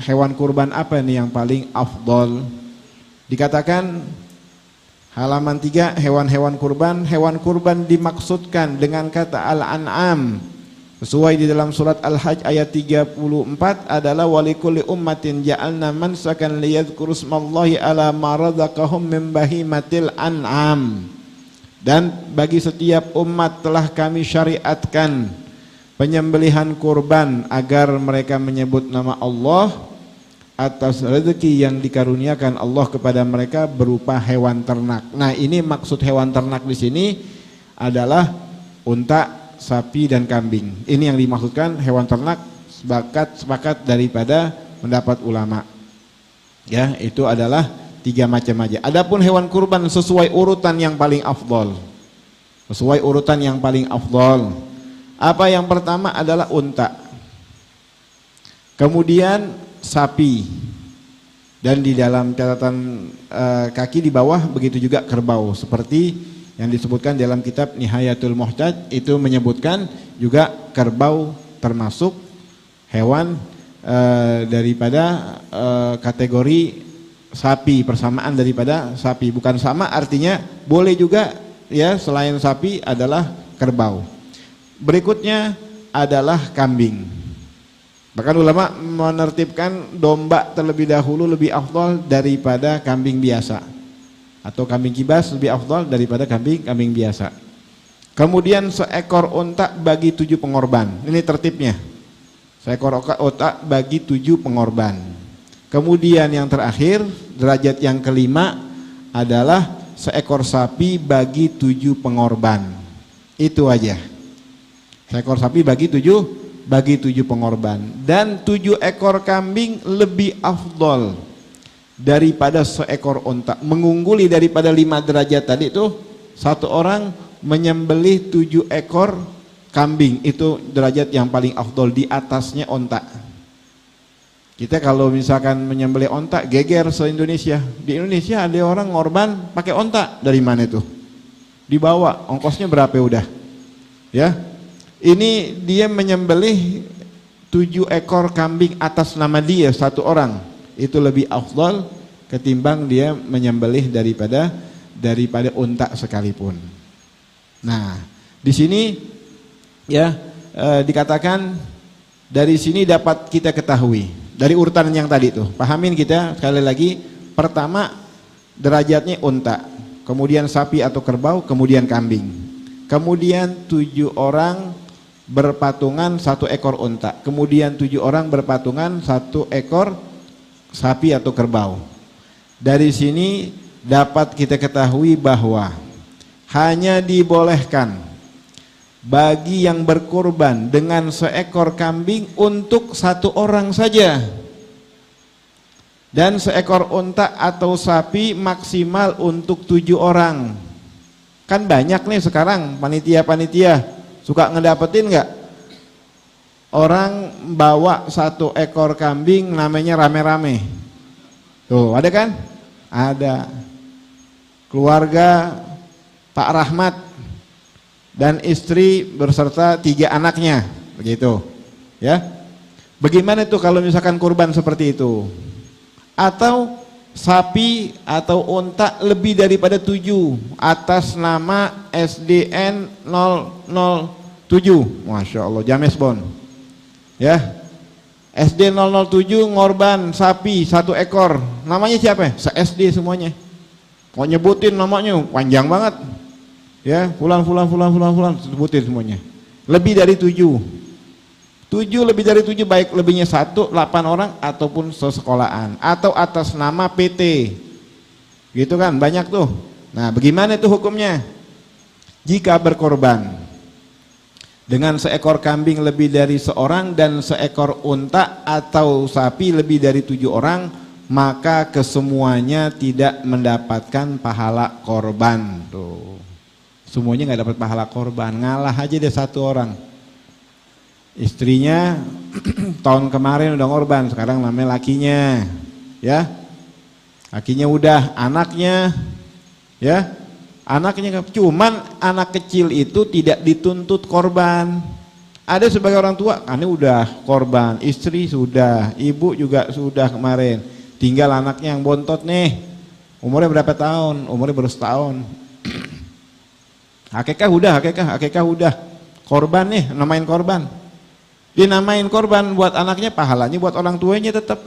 hewan kurban apa nih yang paling afdol? Dikatakan halaman 3, hewan-hewan kurban dimaksudkan dengan kata al-an'am sesuai di dalam surat Al-Hajj ayat 34 adalah walikulli ummatin ja'alna mansakan liyadhkuru ismallahi ala ma razaqahum min bahimatil an'am. Dan bagi setiap umat telah kami syariatkan penyembelihan kurban agar mereka menyebut nama Allah atas rezeki yang dikaruniakan Allah kepada mereka berupa hewan ternak. Nah, ini maksud hewan ternak di sini adalah unta, sapi dan kambing. Ini yang dimaksudkan hewan ternak, sepakat daripada pendapat ulama. Ya, itu adalah 3 macam aja. Adapun hewan kurban sesuai urutan yang paling afdol. Sesuai urutan yang paling afdol. Apa yang pertama adalah unta. Kemudian sapi. Dan di dalam catatan kaki di bawah begitu juga kerbau, seperti yang disebutkan dalam kitab Nihayatul Muhtaj, itu menyebutkan juga kerbau termasuk hewan daripada kategori sapi, persamaan daripada sapi. Bukan sama artinya boleh juga ya, selain sapi adalah kerbau. Berikutnya adalah kambing. Bahkan ulama menertibkan domba terlebih dahulu lebih afdal daripada kambing biasa, atau kambing kibas lebih afdal daripada kambing biasa. Kemudian seekor unta bagi 7 pengorban. Ini tertibnya. Seekor unta bagi 7 pengorban. Kemudian yang terakhir, derajat yang kelima adalah seekor sapi bagi 7 pengorban. Itu aja. Seekor sapi bagi 7 pengorban. Dan 7 ekor kambing lebih afdol daripada seekor unta, mengungguli daripada 5 derajat tadi itu. Satu orang menyembelih 7 ekor kambing, itu derajat yang paling afdol, di atasnya unta. Kita kalau misalkan menyembelih unta geger se-Indonesia. Di Indonesia ada orang ngorban pakai unta, dari mana itu? Dibawa, ongkosnya berapa udah? Ya. Ini dia menyembelih 7 ekor kambing atas nama dia satu orang. Itu lebih afdal ketimbang dia menyembelih daripada unta sekalipun. Nah, di sini ya dikatakan dari sini dapat kita ketahui dari urutan yang tadi tuh. Pahamin kita sekali lagi. Pertama derajatnya unta, kemudian sapi atau kerbau, kemudian kambing. Kemudian 7 orang berpatungan 1 ekor unta, kemudian 7 orang berpatungan 1 ekor sapi atau kerbau. Dari sini dapat kita ketahui bahwa hanya dibolehkan bagi yang berkurban dengan seekor kambing untuk 1 orang saja, dan seekor unta atau sapi maksimal untuk 7 orang. Kan banyak nih sekarang panitia-panitia suka ngedapetin nggak? Orang bawa 1 ekor kambing namanya rame-rame. Tuh, ada kan? Ada. Keluarga Pak Rahmat dan istri berserta 3 anaknya, begitu. Ya. Bagaimana tuh kalau misalkan kurban seperti itu? Atau sapi atau unta lebih daripada 7 atas nama SDN 007. Masya Allah, James Bond. Ya, SD 007 ngorban sapi 1 ekor. Namanya siapa? Se-SD semuanya. Mau nyebutin namanya panjang banget. Ya, fulan sebutin semuanya. Lebih dari 7. 7 lebih dari 7, baik lebihnya 1, 8 orang ataupun sesekolahan atau atas nama PT. Gitu kan, banyak tuh. Nah, bagaimana itu hukumnya? Jika berkorban dengan seekor kambing lebih dari 1 orang dan seekor unta atau sapi lebih dari 7 orang, maka kesemuanya tidak mendapatkan pahala korban. Tuh, semuanya nggak dapat pahala korban, ngalah aja deh 1 orang. Istrinya tahun kemarin udah ngorban, sekarang namanya lakinya, ya. Lakinya udah, anaknya, ya. Anaknya, cuman anak kecil itu tidak dituntut korban. Ada sebagai orang tua, ane udah korban, istri sudah, ibu juga sudah kemarin, tinggal anaknya yang bontot nih, umurnya berapa tahun? Umurnya baru setahun. Akekah udah, korban nih, namain korban. Dinamain korban buat anaknya, pahalanya buat orang tuanya tetap.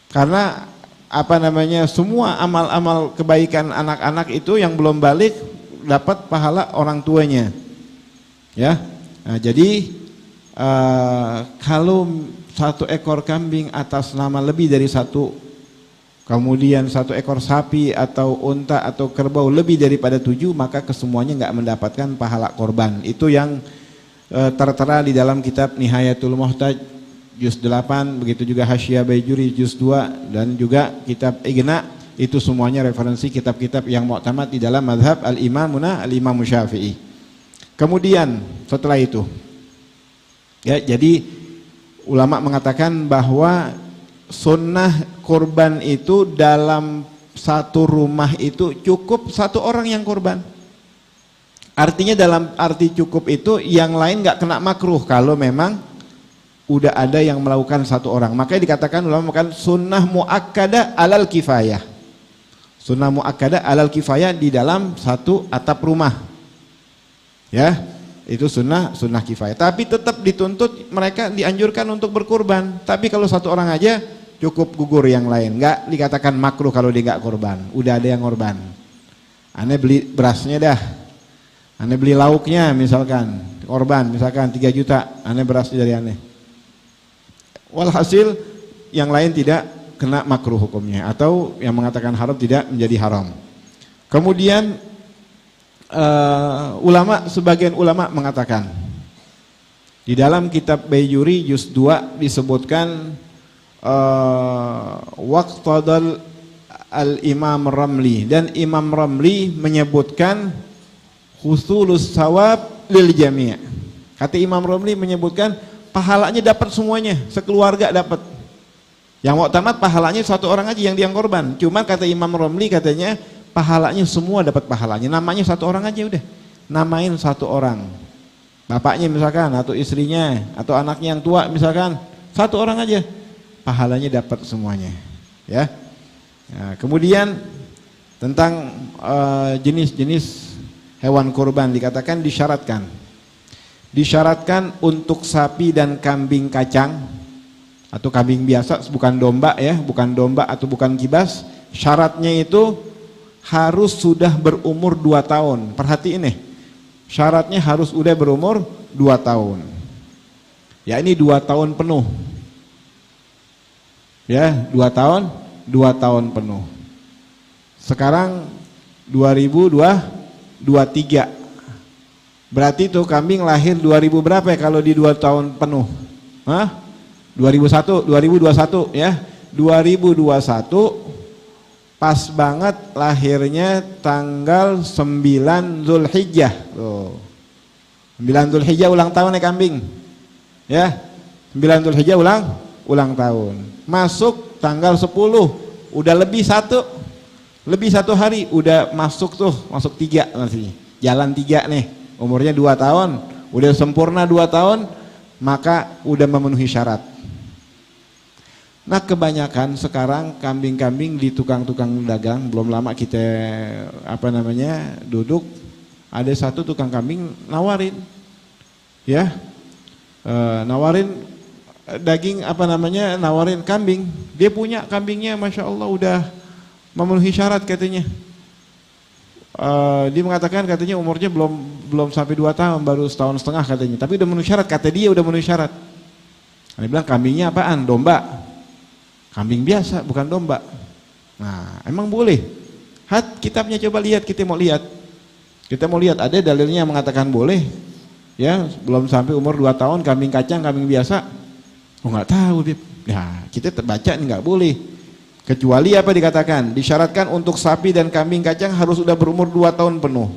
Karena apa namanya, semua amal-amal kebaikan anak-anak itu yang belum balik dapat pahala orang tuanya. Ya. Nah, jadi kalau 1 ekor kambing atas nama lebih dari 1, kemudian 1 ekor sapi atau unta atau kerbau lebih daripada 7, maka kesemuanya nggak mendapatkan pahala korban. Itu yang tertera di dalam kitab Nihayatul Muhtaj juz 8, begitu juga Hasyiah Baijuri juz 2, dan juga kitab Ighna. Itu semuanya referensi kitab-kitab yang mu'tamad di dalam mazhab al-Imam Syafi'i. Kemudian setelah itu, ya, jadi ulama mengatakan bahwa sunnah kurban itu dalam satu rumah itu cukup 1 orang yang kurban. Artinya dalam arti cukup itu yang lain nggak kena makruh kalau memang udah ada yang melakukan 1 orang. Makanya dikatakan ulama kan sunnah muakkadah alal kifayah. Sunnah muakkadah alal kifayah di dalam 1 atap rumah. Ya, itu sunnah kifayah. Tapi tetap dituntut, mereka dianjurkan untuk berkurban. Tapi kalau 1 orang aja cukup gugur yang lain. Nggak dikatakan makruh kalau dia nggak kurban. Udah ada yang kurban. Ane beli berasnya dah. Ane beli lauknya misalkan, korban misalkan 3 juta. Ane beras dari ane. Walhasil yang lain tidak kena makruh hukumnya, atau yang mengatakan haram tidak menjadi haram. Kemudian sebagian ulama mengatakan di dalam kitab Baijuri juz 2 disebutkan waqtadal al-Imam Ramli, dan Imam Ramli menyebutkan husulus sawab lil jami'. Kata Imam Ramli menyebutkan pahalanya dapat semuanya, sekeluarga dapat. Yang mu'tamad pahalanya 1 orang aja yang dia korban. Cuma kata Imam Ramli katanya pahalanya semua dapat pahalanya. Namanya 1 orang aja udah. Namain 1 orang. Bapaknya misalkan, atau istrinya, atau anaknya yang tua misalkan, 1 orang aja. Pahalanya dapat semuanya. Ya. Nah, kemudian tentang jenis-jenis hewan kurban dikatakan disyaratkan untuk sapi dan kambing kacang atau kambing biasa, bukan domba ya, bukan domba atau bukan kibas. Syaratnya itu harus sudah berumur 2 tahun. Perhatiin nih, syaratnya harus udah berumur 2 tahun. Ya, ini 2 tahun penuh. Ya, 2 tahun penuh. Sekarang 2023. Berarti tuh kambing lahir 2000 berapa ya kalau di 2 tahun penuh? 2021 ya. 2021 pas banget lahirnya tanggal 9 Zulhijjah. Tuh. 9 Zulhijjah ulang tahun kambing. Ya. 9 Zulhijjah ulang tahun. Masuk tanggal 10, udah lebih 1 hari udah masuk 3 masih. Jalan 3 nih. Umurnya 2 tahun, udah sempurna 2 tahun, maka udah memenuhi syarat. Nah, kebanyakan sekarang kambing-kambing di tukang-tukang dagang, belum lama kita duduk, ada 1 tukang kambing nawarin, ya, nawarin daging nawarin kambing. Dia punya kambingnya, masya Allah udah memenuhi syarat katanya. Dia mengatakan katanya umurnya belum sampai 2 tahun, baru 1,5 tahun katanya, tapi udah memenuhi syarat, kata dia udah memenuhi syarat. Dia bilang kambingnya apaan? Domba. Kambing biasa, bukan domba. Nah, emang boleh? Kitabnya coba lihat, kita mau lihat. Kita mau lihat ada dalilnya yang mengatakan boleh. Ya, belum sampai umur 2 tahun kambing kacang, kambing biasa. Oh, nggak tahu dia. Ya, kita terbaca nih nggak boleh. Kecuali apa dikatakan? Disyaratkan untuk sapi dan kambing kacang harus sudah berumur 2 tahun penuh.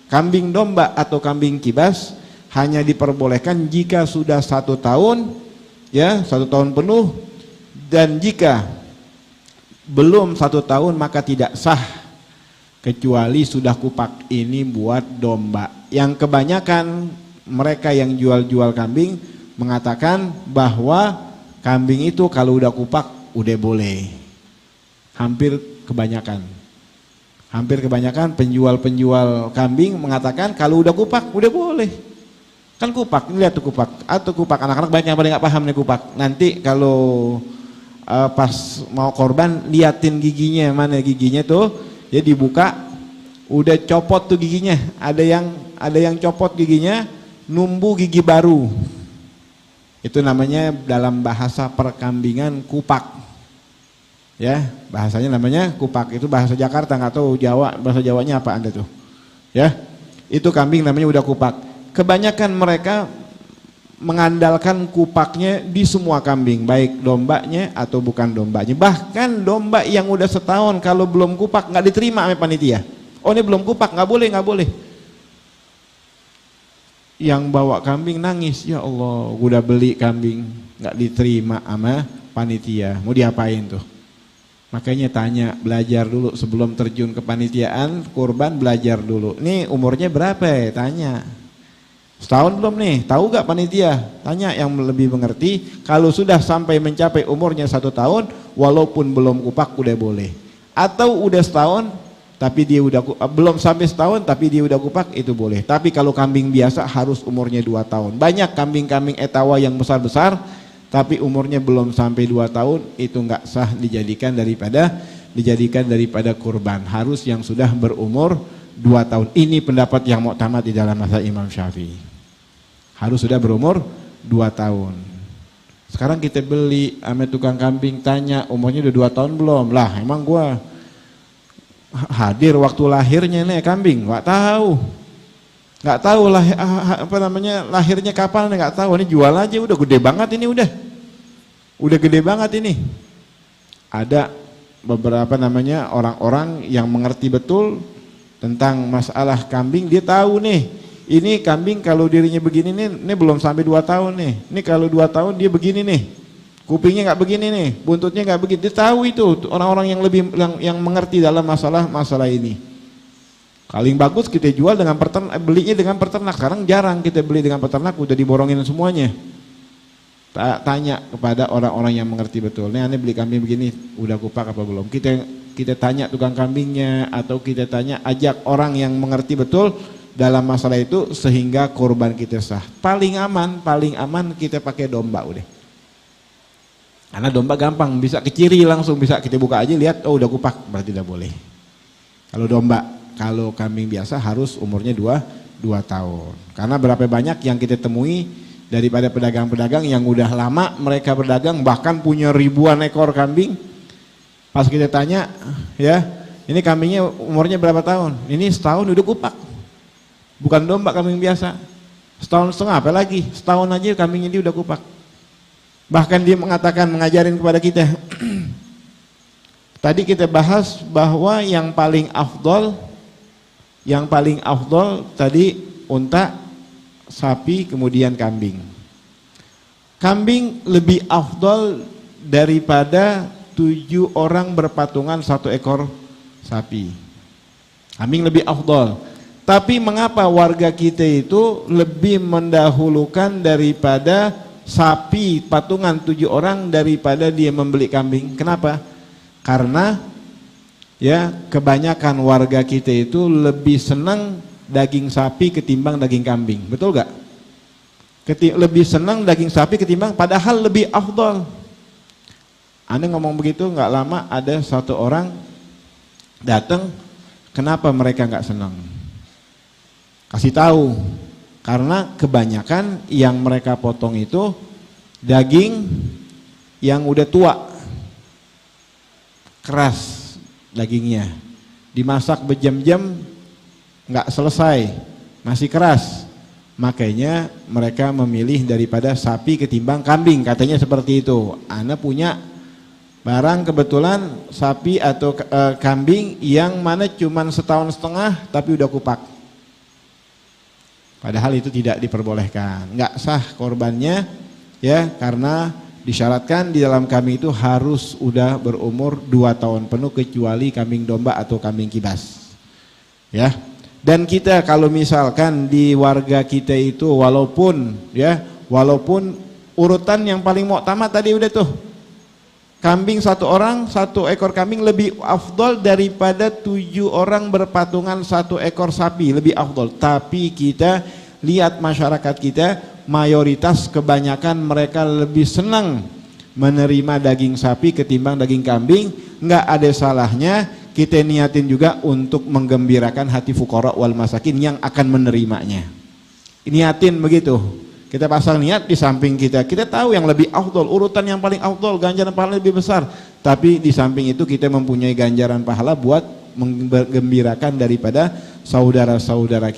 Kambing domba atau kambing kibas hanya diperbolehkan jika sudah 1 tahun, ya, 1 tahun penuh, dan jika belum 1 tahun maka tidak sah, kecuali sudah kupak. Ini buat domba. Yang kebanyakan mereka yang jual-jual kambing mengatakan bahwa kambing itu kalau udah kupak udah boleh. Hampir kebanyakan penjual-penjual kambing mengatakan kalau udah kupak udah boleh. Kan kupak, lihat tuh kupak. Atau kupak, anak-anak banyak yang pada nggak paham nih kupak. Nanti kalau pas mau korban liatin giginya, mana giginya tuh, ya dibuka, udah copot tuh giginya. Ada yang copot giginya, numbu gigi baru. Itu namanya dalam bahasa perkambingan kupak. Ya, bahasanya namanya kupak. Itu bahasa Jakarta, nggak tahu Jawa, bahasa Jawanya apa Anda tuh? Ya, itu kambing namanya udah kupak. Kebanyakan mereka mengandalkan kupaknya di semua kambing, baik dombanya atau bukan dombanya. Bahkan domba yang udah setahun kalau belum kupak nggak diterima sama panitia. Oh ini belum kupak, nggak boleh. Yang bawa kambing nangis, ya Allah, udah beli kambing nggak diterima sama panitia. Mau diapain tuh? Makanya tanya, belajar dulu sebelum terjun ke panitiaan kurban, belajar dulu. Nih umurnya berapa ya? Tanya. Setahun belum nih? Tahu gak panitia? Tanya yang lebih mengerti. Kalau sudah sampai mencapai umurnya 1 tahun, walaupun belum kupak udah boleh. Atau udah setahun, tapi dia udah belum sampai setahun, tapi dia udah kupak, itu boleh. Tapi kalau kambing biasa harus umurnya 2 tahun. Banyak kambing-kambing etawa yang besar-besar, tapi umurnya belum sampai 2 tahun, itu nggak sah dijadikan daripada kurban. Harus yang sudah berumur 2 tahun. Ini pendapat yang muktamad di dalam mazhab Imam Syafi'i. Harus sudah berumur 2 tahun. Sekarang kita beli sama tukang kambing, tanya umurnya udah 2 tahun belum? Lah emang gua hadir waktu lahirnya nih kambing, nggak tahu lah lahirnya kapan, nggak tahu. Ini jual aja, udah gede banget ini, udah gede banget ini. Ada beberapa orang-orang yang mengerti betul tentang masalah kambing. Dia tahu nih, ini kambing kalau dirinya begini nih, ini belum sampai 2 tahun nih. Ini kalau 2 tahun dia begini nih, kupingnya nggak begini nih, buntutnya nggak begini. Dia tahu itu orang-orang yang mengerti dalam masalah ini. Paling bagus kita jual dengan peternak, belinya dengan peternak. Sekarang jarang kita beli dengan peternak, udah diborongin semuanya. Tanya kepada orang-orang yang mengerti betul. Nih aneh beli kambing begini, udah kupak apa belum? Kita tanya tukang kambingnya, atau kita tanya, ajak orang yang mengerti betul dalam masalah itu sehingga korban kita sah. Paling aman kita pakai domba udah. Karena domba gampang, bisa ke ciri langsung, bisa kita buka aja lihat, oh udah kupak, berarti udah boleh. Kalau domba. Kalau kambing biasa harus umurnya 2 tahun. Karena berapa banyak yang kita temui daripada pedagang-pedagang yang udah lama mereka berdagang, bahkan punya ribuan ekor kambing. Pas kita tanya, ya ini kambingnya umurnya berapa tahun? Ini setahun udah kupak. Bukan domba, kambing biasa. Setahun setengah apalagi, setahun aja kambingnya dia udah kupak. Bahkan dia mengajarin kepada kita. Tadi kita bahas bahwa yang paling afdol tadi unta, sapi, kemudian kambing. Kambing lebih afdol daripada 7 orang berpatungan 1 ekor sapi. Kambing lebih afdol. Tapi mengapa warga kita itu lebih mendahulukan daripada sapi patungan 7 orang daripada dia membeli kambing? Kenapa? Karena ya kebanyakan warga kita itu lebih senang daging sapi ketimbang daging kambing, betul gak? Lebih senang daging sapi ketimbang, padahal lebih afdol. Anda ngomong begitu, nggak lama ada 1 orang datang, kenapa mereka nggak senang? Kasih tahu, karena kebanyakan yang mereka potong itu daging yang udah tua, keras dagingnya, dimasak berjam-jam nggak selesai, masih keras. Makanya mereka memilih daripada sapi ketimbang kambing, katanya seperti itu. Ana punya barang kebetulan sapi atau kambing yang mana cuman setahun setengah tapi udah kupak. Padahal itu tidak diperbolehkan, nggak sah korbannya ya, karena disyaratkan di dalam kambing itu harus udah berumur 2 tahun penuh kecuali kambing domba atau kambing kibas. Ya. Dan kita kalau misalkan di warga kita itu walaupun urutan yang paling muktamad tadi udah tuh, kambing satu orang, satu ekor kambing lebih afdol daripada 7 orang berpatungan satu ekor sapi, lebih afdol. Tapi kita lihat masyarakat kita, mayoritas kebanyakan mereka lebih senang menerima daging sapi ketimbang daging kambing. Nggak ada salahnya kita niatin juga untuk menggembirakan hati fuqara wal masakin yang akan menerimanya. Niatin begitu. Kita pasang niat di samping kita tahu yang lebih afdol, urutan yang paling afdol, ganjaran pahala lebih besar. Tapi di samping itu kita mempunyai ganjaran pahala buat menggembirakan daripada saudara-saudara kita.